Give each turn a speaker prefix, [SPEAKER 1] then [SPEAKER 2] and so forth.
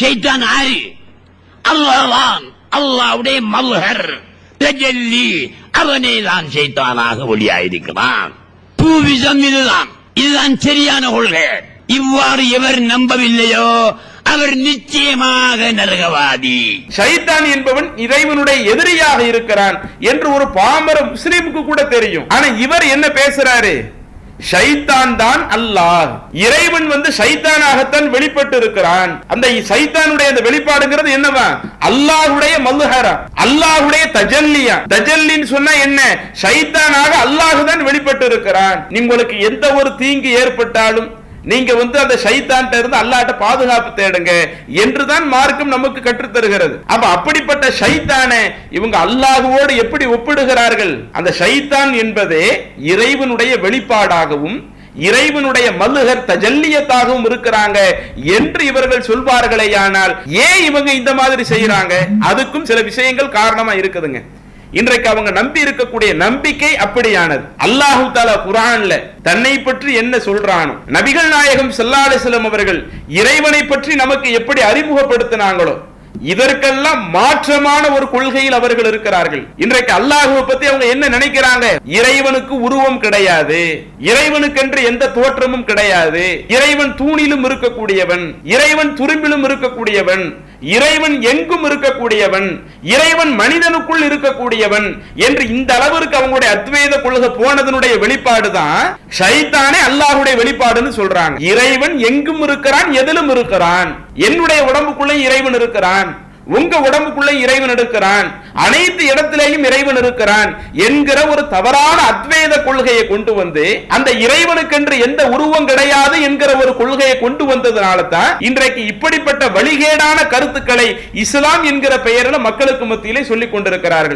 [SPEAKER 1] ஷைத்தான் ஆறு அல்லாஹ்தான், அல்லாஹ்வுடைய மல்ஹர் தஜல்லி, அவனேதான் ஷைத்தானாக ஒளியாயிருக்கிறான். பூவிசம் இதுதான், இதுதான் சரியான கொள்கை. இவ்வாறு எவர் நம்பவில்லையோ அவர் நிச்சயமாக நரகவாதி.
[SPEAKER 2] ஷைத்தான் என்பவன் இறைவனுடைய எதிரியாக இருக்கிறான் என்று ஒரு பாமர முஸ்லிமுக்கு கூட தெரியும். ஆனா இவர் என்ன பேசுறாரு? ஷைத்தான் தான் அல்லாஹ், இறைவன் ஷைத்தானாகத்தான் வெளிப்பட்டு இருக்கிறான். அந்த ஷைத்தானுடைய அந்த வெளிப்பாடுங்கிறது என்னவா? அல்லாஹ்வுடைய மல்ஹரா, அல்லாஹ்வுடைய தஜல்லியா. தஜல்லின்னு சொன்னா என்ன? ஷைத்தானாக அல்லாஹ் தான் வெளிப்பட்டு இருக்கிறான். உங்களுக்கு எந்த ஒரு தீங்கு ஏற்பட்டாலும் நீங்க அந்த ஷைத்தான்ட்ட இருந்து அல்லாஹ்ட்ட பாதுகாப்பு தேடுங்க என்றுதான் மார்க்கம் நமக்கு கற்றுத் தருகிறது. அப்ப அப்படிப்பட்ட ஷைத்தானை இவங்க அல்லாஹ்வோடு எப்படி ஒப்பிடுகிறார்கள்? அந்த ஷைத்தான் என்பதே இறைவனுடைய வெளிப்பாடாகவும் இறைவனுடைய மல்ஹர் தஜல்லியத்தாகவும் இருக்கிறாங்க என்று இவர்கள் சொல்வார்களேயானால் ஏன் இவங்க இந்த மாதிரி செய்யறாங்க? அதுக்கும் சில விஷயங்கள் காரணமா இருக்குதுங்க. இன்றைக்கு அவங்க நம்பி இருக்கக்கூடிய நம்பிக்கை அப்படியானது. அல்லாஹ் தஆலா குர்ஆன்ல தன்னை பற்றி என்ன சொல்றானோ, நபிகள் நாயகம் ஸல்லல்லாஹு அலைஹி வஸல்லம் அவர்கள் இறைவனை பற்றி நமக்கு எப்படி அறிமுகப்படுத்தினாங்களோ இதற்கெல்லாம் மாற்றமான ஒரு கொள்கையில் அவர்கள் இருக்கிறார்கள். இன்றைக்கு அல்லாஹ்வை பத்தி அவங்க என்ன நினைக்கிறாங்க? இறைவனுக்கு உருவம் கிடையாது, இறைவனுக்கென்று எந்த தோற்றமும் கிடையாது, இறைவன் தூணிலும் இருக்கக்கூடியவன், இறைவன் துரும்பிலும் இருக்கக்கூடியவன், இறைவன் எங்கும் இருக்கக்கூடியவன், இறைவன் மனிதனுக்குள் இருக்கக்கூடியவன் என்று இந்த அளவிற்கு அவங்களுடைய அத்வைத கொள்கை போனதனுடைய வெளிப்பாடுதான் ஷைத்தானே அல்லாஹ்வுடைய வெளிப்பாடுன்னு சொல்றாங்க. இறைவன் எங்கும் இருக்கிறான், எதிலும் இருக்கிறான். என்னுடைய உடம்புக்குள்ள இறைவன் இருக்கிறான், உங்க உடம்புக்குள்ள இறைவன் இருக்கிறான், அனைத்து இடத்திலேயும் இறைவன் இருக்கிறான் என்கிற ஒரு தவறான அத்வைத கொள்கையை கொண்டு வந்து அந்த இறைவனுக்கென்று எந்த உருவம் கிடையாது என்கிற ஒரு கொள்கையை கொண்டு வந்ததனால தான் இன்றைக்கு இப்படிப்பட்ட வழிகேடான கருத்துக்களை இஸ்லாம் என்கிற பெயரில் மக்களுக்கு மத்தியிலே சொல்லிக் கொண்டிருக்கிறார்கள்.